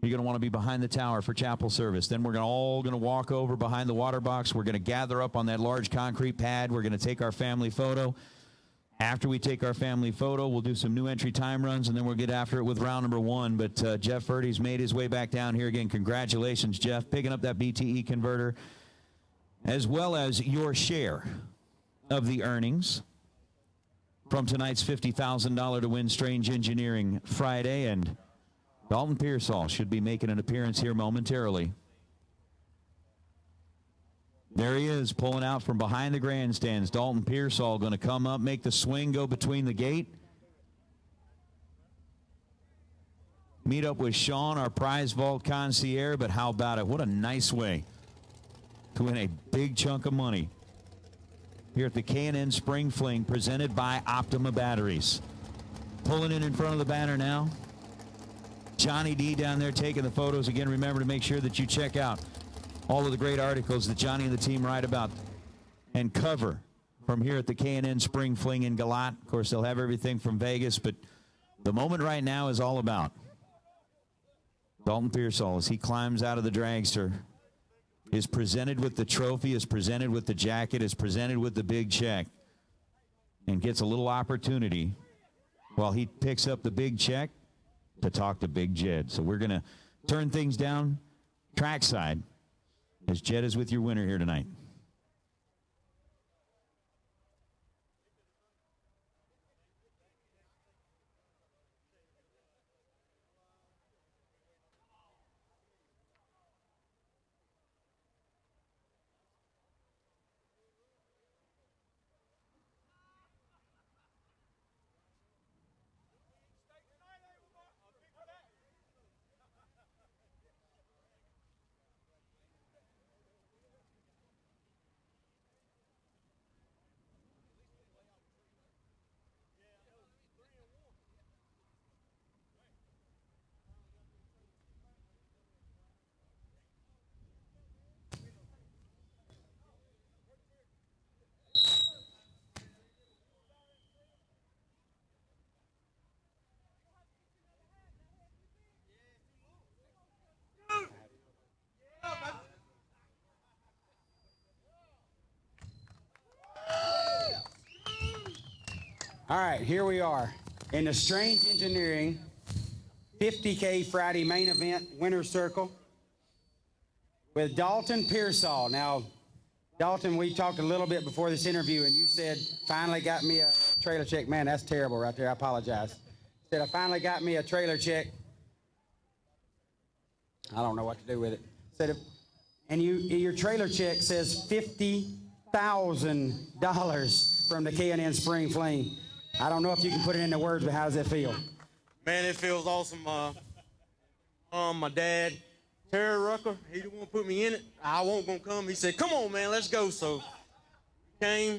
You're going to want to be behind the tower for chapel service. Then we're all going to walk over behind the water box. We're going to gather up on that large concrete pad. We're going to take our family photo. After we take our family photo, we'll do some new entry time runs, and then we'll get after it with round number 1. But Jeff Verdi's made his way back down here again. Congratulations, Jeff, picking up that BTE converter, as well as your share of the earnings from tonight's $50,000 to win Strange Engineering Friday. And Dalton Pearsall should be making an appearance here momentarily. There he is, pulling out from behind the grandstands. Dalton Pearsall going to come up, make the swing, go between the gate. Meet up with Sean, our prize vault concierge, but how about it? What a nice way to win a big chunk of money here at the K&N Spring Fling, presented by Optima Batteries. Pulling in front of the banner now. Johnny D down there taking the photos. Again, remember to make sure that you check out all of the great articles that Johnny and the team write about and cover from here at the K&N Spring Fling in Galot. Of course, they'll have everything from Vegas, but the moment right now is all about Dalton Pearsall as he climbs out of the dragster, is presented with the trophy, is presented with the jacket, is presented with the big check, and gets a little opportunity while he picks up the big check to talk to Big Jed. So we're going to turn things down trackside as Jed is with your winner here tonight. All right, here we are in the Strange Engineering 50K Friday main event winner's circle with Dalton Pearsall. Now, Dalton, we talked a little bit before this interview, and you said, finally got me a trailer check. Man, that's terrible right there. I apologize. Said, I finally got me a trailer check. I don't know what to do with it. Said, and your trailer check says $50,000 from the K&N Spring Fling. I don't know if you can put it into words, but how does it feel? Man, it feels awesome. My dad, Terry Rucker, he the one put me in it. I wasn't gonna come. He said, "Come on, man, let's go." So came.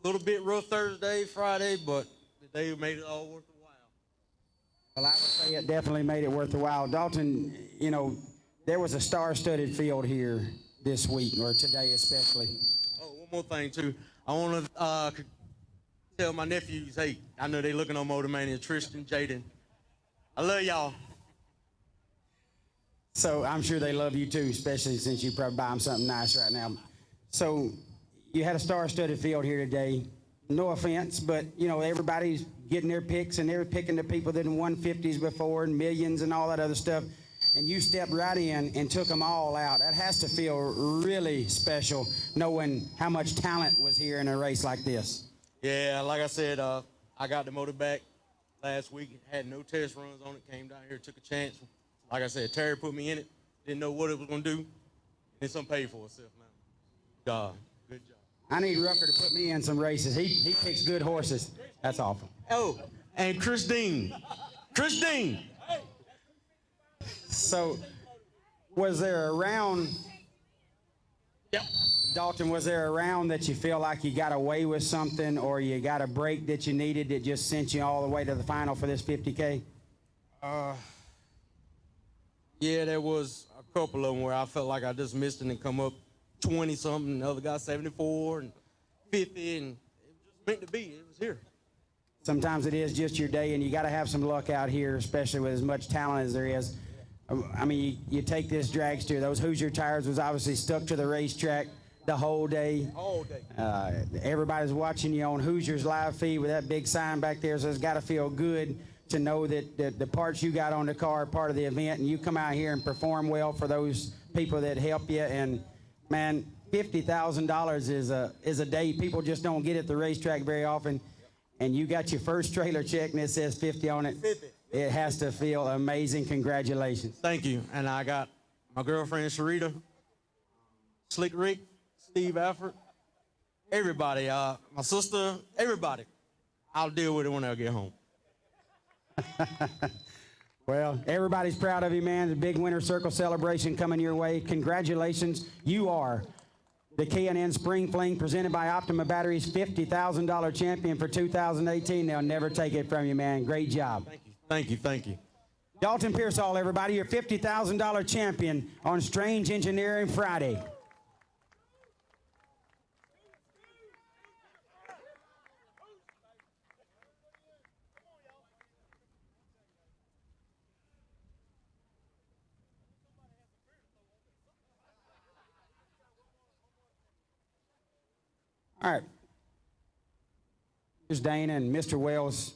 A little bit rough Thursday, Friday, but the day made it all worth the while. Well, I would say it definitely made it worth the while. Dalton, you know, there was a star-studded field here this week, or today especially. Oh, one more thing too. I want to tell my nephews, hey, I know they looking on Motor Mania, Tristan, Jaden. I love y'all. So I'm sure they love you too, especially since you probably buy them something nice right now. So you had a star-studded field here today. No offense, but you know everybody's getting their picks and they're picking the people that won 50s before and millions and all that other stuff. And you stepped right in and took them all out. That has to feel really special, knowing how much talent was here in a race like this. Yeah, like I said, I got the motor back last week. Had no test runs on it. Came down here, took a chance. Like I said, Terry put me in it. Didn't know what it was going to do. And some paid for itself, man. God, good job. I need Rucker to put me in some races. He picks good horses. That's awful. Oh, and Christine. Christine. So, was there a round? Yep. Dalton, was there a round that you feel like you got away with something, or you got a break that you needed that just sent you all the way to the final for this 50K? Yeah, there was a couple of them where I felt like I just missed it and come up 20-something. The other guy 74 and 50, and it was just meant to be. It was here. Sometimes it is just your day, and you got to have some luck out here, especially with as much talent as there is. I mean, you take this dragster. Those Hoosier tires was obviously stuck to the racetrack the whole day. All day. Everybody's watching you on Hoosier's live feed with that big sign back there, so it's got to feel good to know that the parts you got on the car are part of the event, and you come out here and perform well for those people that help you. And man, $50,000 is a day people just don't get at the racetrack very often. And you got your first trailer check and it says 50 on it. 50. It has to feel amazing. Congratulations. Thank you. And I got my girlfriend Sharita, Slick Rick, Steve Alford, everybody, my sister, everybody. I'll deal with it when I get home. Well, everybody's proud of you, man. The big Winter Circle celebration coming your way. Congratulations. You are the K&N Spring Fling presented by Optima Batteries $50,000 champion for 2018. They'll never take it from you, man. Great job. Thank you. Thank you. Thank you. Dalton Pearsall, everybody, your $50,000 champion on Strange Engineering Friday. All right. Here's Dana and Mr. Wells,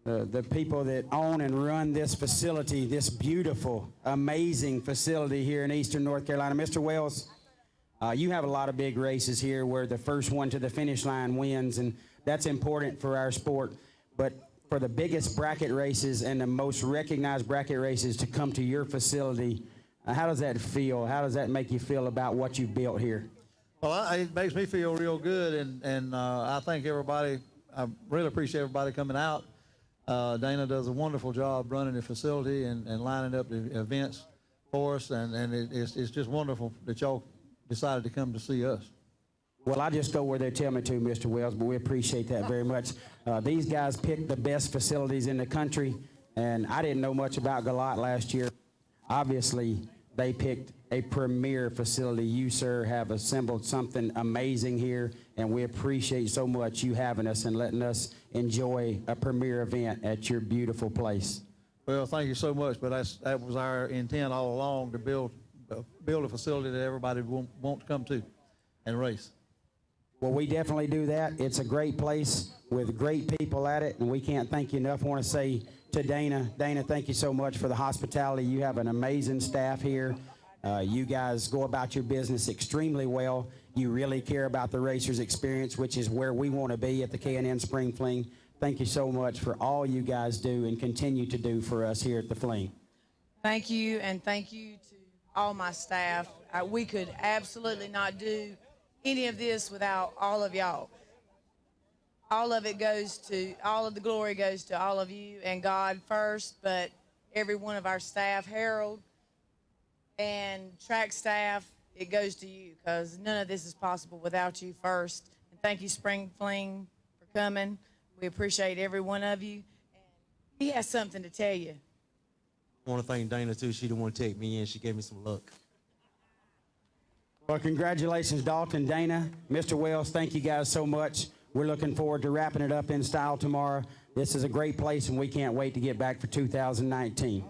the people that own and run this facility, this beautiful, amazing facility here in Eastern North Carolina. Mr. Wells, you have a lot of big races here where the first one to the finish line wins, and that's important for our sport. But for the biggest bracket races and the most recognized bracket races to come to your facility, how does that feel? How does that make you feel about what you've built here? Well, it makes me feel real good, and I think everybody, I really appreciate everybody coming out. Dana does a wonderful job running the facility and lining up the events for us, and it's just wonderful that y'all decided to come to see us. Well, I just go where they tell me to, Mr. Wells, but we appreciate that very much. These guys picked the best facilities in the country, and I didn't know much about Galot last year. Obviously, they picked a premier facility. You, sir, have assembled something amazing here, and we appreciate so much you having us and letting us enjoy a premier event at your beautiful place. Well, thank you so much, but that was our intent all along, to build a facility that everybody want to come to and race. Well, we definitely do that. It's a great place with great people at it, and we can't thank you enough. I want to say to Dana, thank you so much for the hospitality. You have an amazing staff here. You guys go about your business extremely well. You really care about the racer's experience, which is where we want to be at the K&N Spring Fling. Thank you so much for all you guys do and continue to do for us here at the Fling. Thank you, and thank you to all my staff. We could absolutely not do any of this without all of y'all. all of the glory goes to all of you and God first, but every one of our staff, Harold and track staff, it goes to you because none of this is possible without you first. And thank you, Spring Fling, for coming. We appreciate every one of you. And he has something to tell you. I want to thank Dana, too. She didn't want to take me in. She gave me some luck. Well, congratulations, Dalton, Dana, Mr. Wells. Thank you guys so much. We're looking forward to wrapping it up in style tomorrow. This is a great place, and we can't wait to get back for 2019.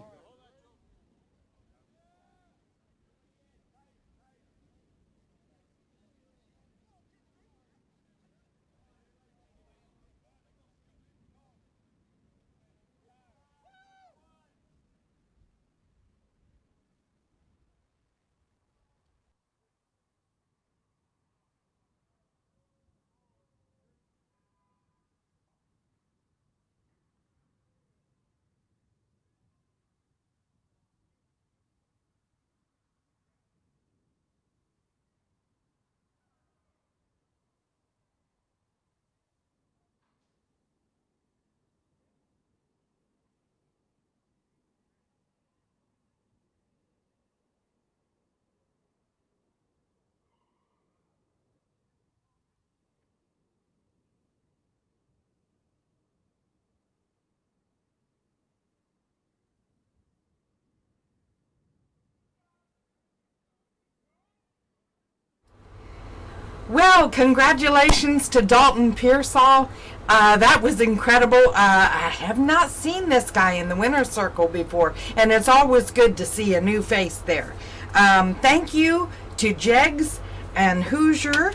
Well, congratulations to Dalton Pearsall. That was incredible. I have not seen this guy in the winner's circle before, and it's always good to see a new face there. Thank you to Jegs and Hoosier.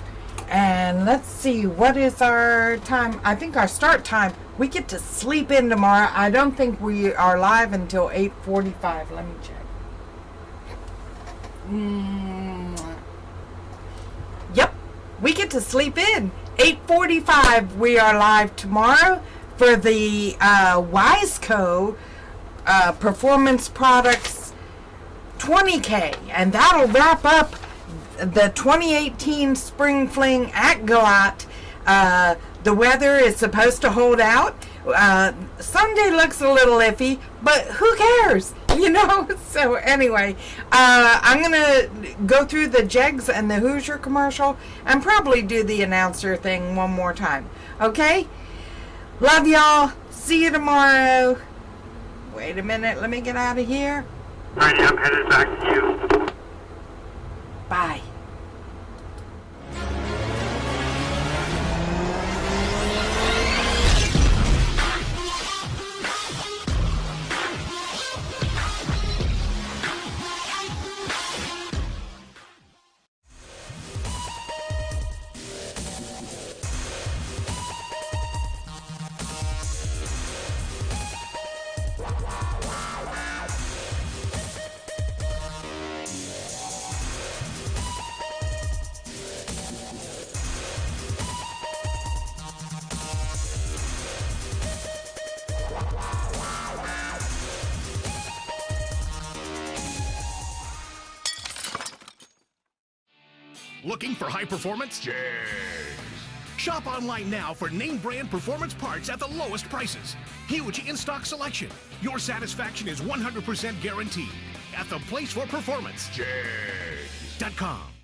And let's see, what is our time? I think our start time, we get to sleep in tomorrow. I don't think we are live until 8:45. Let me check. Yep. We get to sleep in. 8:45, we are live tomorrow for the Wiseco Performance Products 20K. And that'll wrap up the 2018 Spring Fling at Galot. The weather is supposed to hold out. Sunday looks a little iffy, but who cares? You know, so anyway, I'm going to go through the Jegs and the Hoosier commercial and probably do the announcer thing one more time. Okay? Love y'all. See you tomorrow. Wait a minute. Let me get out of here. All right, I'm headed back to you. Bye. Looking for high performance? Jegs. Shop online now for name brand performance parts at the lowest prices. Huge in-stock selection. Your satisfaction is 100% guaranteed at the place for performance. Jegs.com.